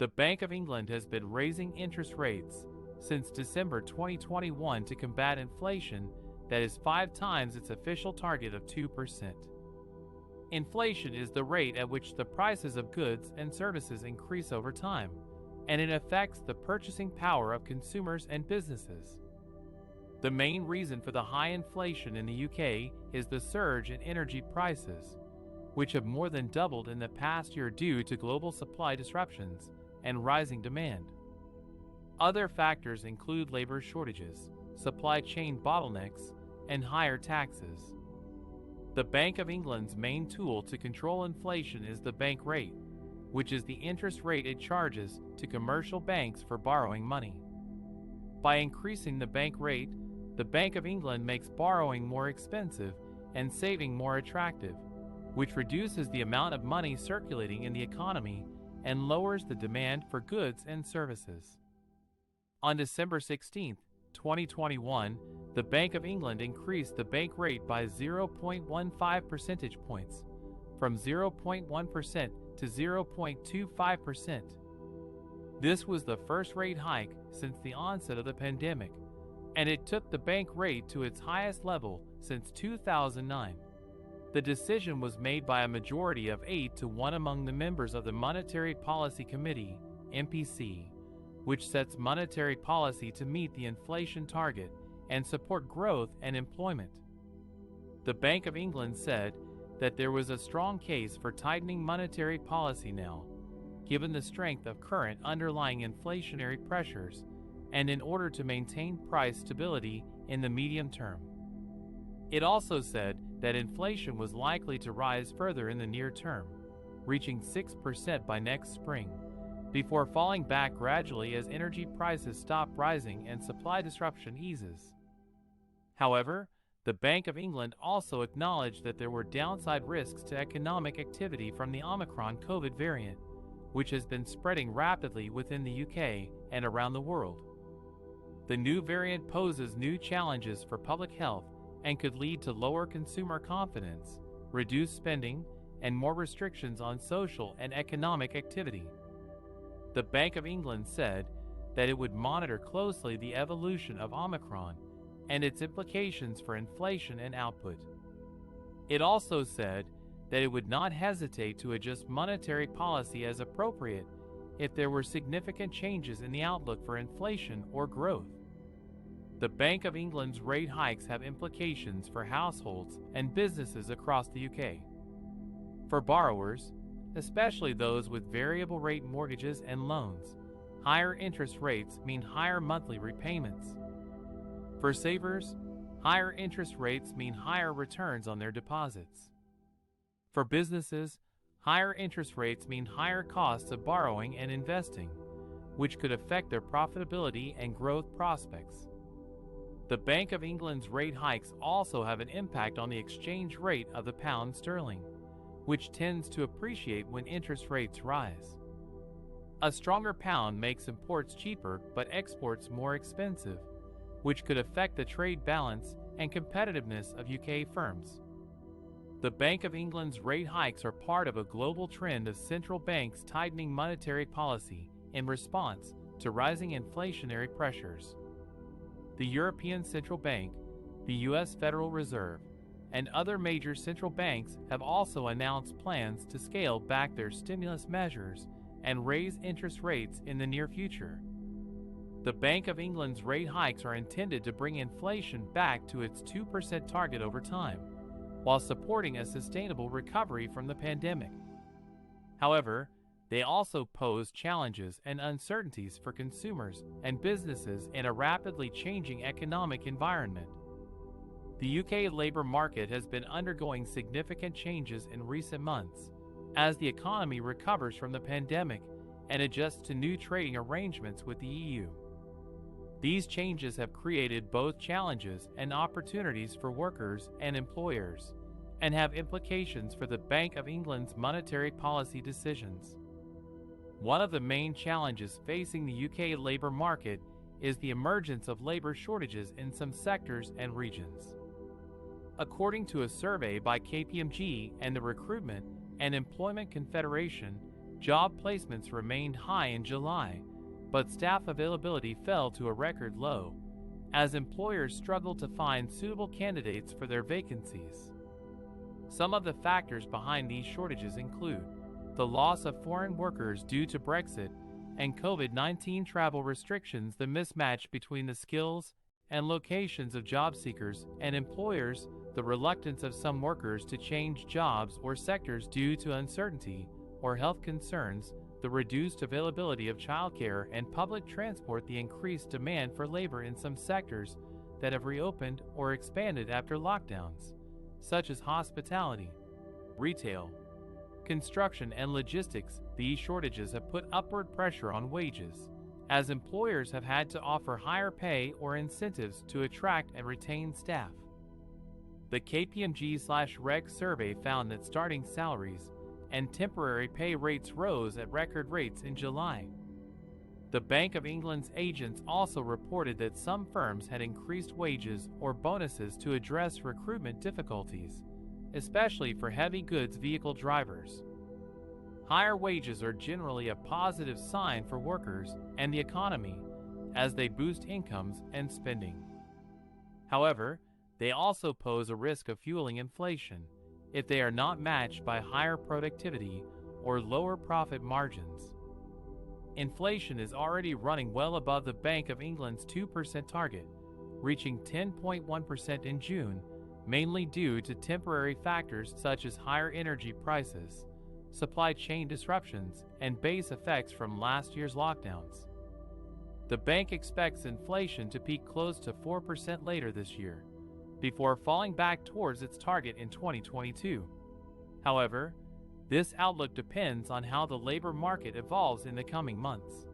The Bank of England has been raising interest rates since December 2021 to combat inflation that is 5 times its official target of 2%. Inflation is the rate at which the prices of goods and services increase over time, and it affects the purchasing power of consumers and businesses. The main reason for the high inflation in the UK is the surge in energy prices, which have more than doubled in the past year due to global supply disruptions and rising demand. Other factors include labor shortages, supply chain bottlenecks, and higher taxes. The Bank of England's main tool to control inflation is the bank rate, which is the interest rate it charges to commercial banks for borrowing money. By increasing the bank rate, the Bank of England makes borrowing more expensive and saving more attractive, which reduces the amount of money circulating in the economy and lowers the demand for goods and services. On December 16, 2021, the Bank of England increased the bank rate by 0.15 percentage points, from 0.1% to 0.25%. This was the first rate hike since the onset of the pandemic, and it took the bank rate to its highest level since 2009. The decision was made by a majority of 8-1 among the members of the Monetary Policy Committee, MPC, which sets monetary policy to meet the inflation target and support growth and employment. The Bank of England said that there was a strong case for tightening monetary policy now, given the strength of current underlying inflationary pressures and in order to maintain price stability in the medium term. It also said that inflation was likely to rise further in the near term, reaching 6% by next spring, before falling back gradually as energy prices stop rising and supply disruption eases. However, the Bank of England also acknowledged that there were downside risks to economic activity from the Omicron COVID variant, which has been spreading rapidly within the UK and around the world. The new variant poses new challenges for public health and could lead to lower consumer confidence, reduced spending, and more restrictions on social and economic activity. The Bank of England said that it would monitor closely the evolution of Omicron and its implications for inflation and output. It also said that it would not hesitate to adjust monetary policy as appropriate if there were significant changes in the outlook for inflation or growth. The Bank of England's rate hikes have implications for households and businesses across the UK. For borrowers, especially those with variable rate mortgages and loans, higher interest rates mean higher monthly repayments. For savers, higher interest rates mean higher returns on their deposits. For businesses, higher interest rates mean higher costs of borrowing and investing, which could affect their profitability and growth prospects. The Bank of England's rate hikes also have an impact on the exchange rate of the pound sterling, which tends to appreciate when interest rates rise. A stronger pound makes imports cheaper but exports more expensive, which could affect the trade balance and competitiveness of UK firms. The Bank of England's rate hikes are part of a global trend of central banks tightening monetary policy in response to rising inflationary pressures. The European Central Bank, the US Federal Reserve, and other major central banks have also announced plans to scale back their stimulus measures and raise interest rates in the near future. The Bank of England's rate hikes are intended to bring inflation back to its 2% target over time, while supporting a sustainable recovery from the pandemic. However, they also pose challenges and uncertainties for consumers and businesses in a rapidly changing economic environment. The UK labor market has been undergoing significant changes in recent months as the economy recovers from the pandemic and adjusts to new trading arrangements with the EU. These changes have created both challenges and opportunities for workers and employers, and have implications for the Bank of England's monetary policy decisions. One of the main challenges facing the UK labor market is the emergence of labor shortages in some sectors and regions. According to a survey by KPMG and the Recruitment and Employment Confederation, Job placements remained high in July, but staff availability fell to a record low, as employers struggled to find suitable candidates for their vacancies. Some of the factors behind these shortages include the loss of foreign workers due to Brexit and COVID-19 travel restrictions, the mismatch between the skills and locations of job seekers and employers, the reluctance of some workers to change jobs or sectors due to uncertainty or health concerns, the reduced availability of childcare and public transport, the increased demand for labor in some sectors that have reopened or expanded after lockdowns, such as hospitality, retail, construction, and logistics. These shortages have put upward pressure on wages, as employers have had to offer higher pay or incentives to attract and retain staff. The KPMG/REG survey found that starting salaries and temporary pay rates rose at record rates in July. The Bank of England's agents also reported that some firms had increased wages or bonuses to address recruitment difficulties, especially for heavy goods vehicle drivers. Higher wages are generally a positive sign for workers and the economy, as they boost incomes and spending. However, they also pose a risk of fueling inflation if they are not matched by higher productivity or lower profit margins. Inflation is already running well above the Bank of England's 2% target, reaching 10.1% in June, mainly due to temporary factors such as higher energy prices, supply chain disruptions, and base effects from last year's lockdowns. The bank expects inflation to peak close to 4% later this year, before falling back towards its target in 2022. However, this outlook depends on how the labor market evolves in the coming months.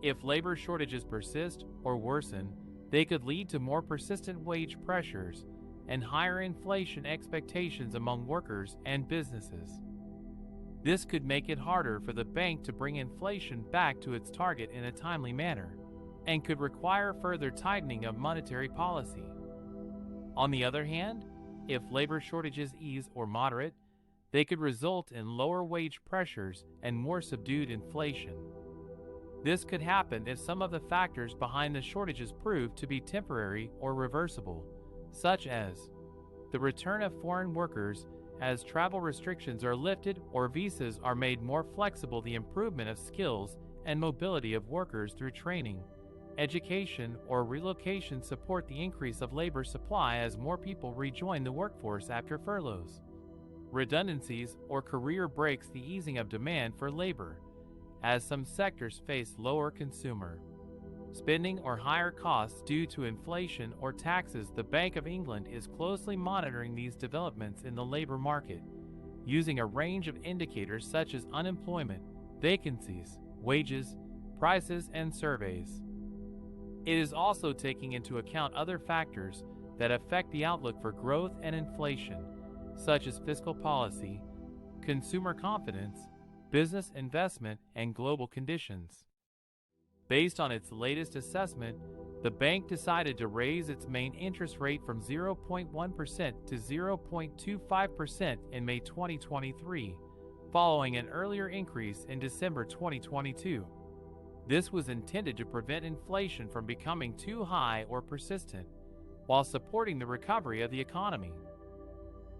If labor shortages persist or worsen, they could lead to more persistent wage pressures and higher inflation expectations among workers and businesses. This could make it harder for the bank to bring inflation back to its target in a timely manner, and could require further tightening of monetary policy. On the other hand, if labor shortages ease or moderate, they could result in lower wage pressures and more subdued inflation. This could happen if some of the factors behind the shortages prove to be temporary or reversible, such as the return of foreign workers as travel restrictions are lifted or visas are made more flexible, the improvement of skills and mobility of workers through training, education, or relocation support the increase of labor supply as more people rejoin the workforce after furloughs. Redundancies or career breaks, the easing of demand for labor, as some sectors face lower consumer spending or higher costs due to inflation or taxes. The Bank of England is closely monitoring these developments in the labor market, using a range of indicators such as unemployment, vacancies, wages, prices, and surveys. It is also taking into account other factors that affect the outlook for growth and inflation, such as fiscal policy, consumer confidence, business investment, and global conditions. Based on its latest assessment, the bank decided to raise its main interest rate from 0.1% to 0.25% in May 2023, following an earlier increase in December 2022. This was intended to prevent inflation from becoming too high or persistent, while supporting the recovery of the economy.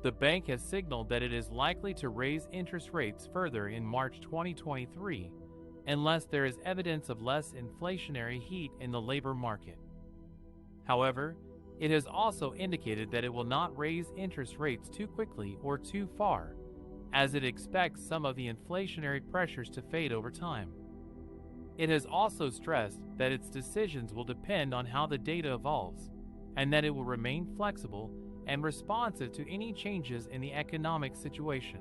The bank has signaled that it is likely to raise interest rates further in March 2023, unless there is evidence of less inflationary heat in the labor market. However, it has also indicated that it will not raise interest rates too quickly or too far, as it expects some of the inflationary pressures to fade over time. It has also stressed that its decisions will depend on how the data evolves, and that it will remain flexible and responsive to any changes in the economic situation.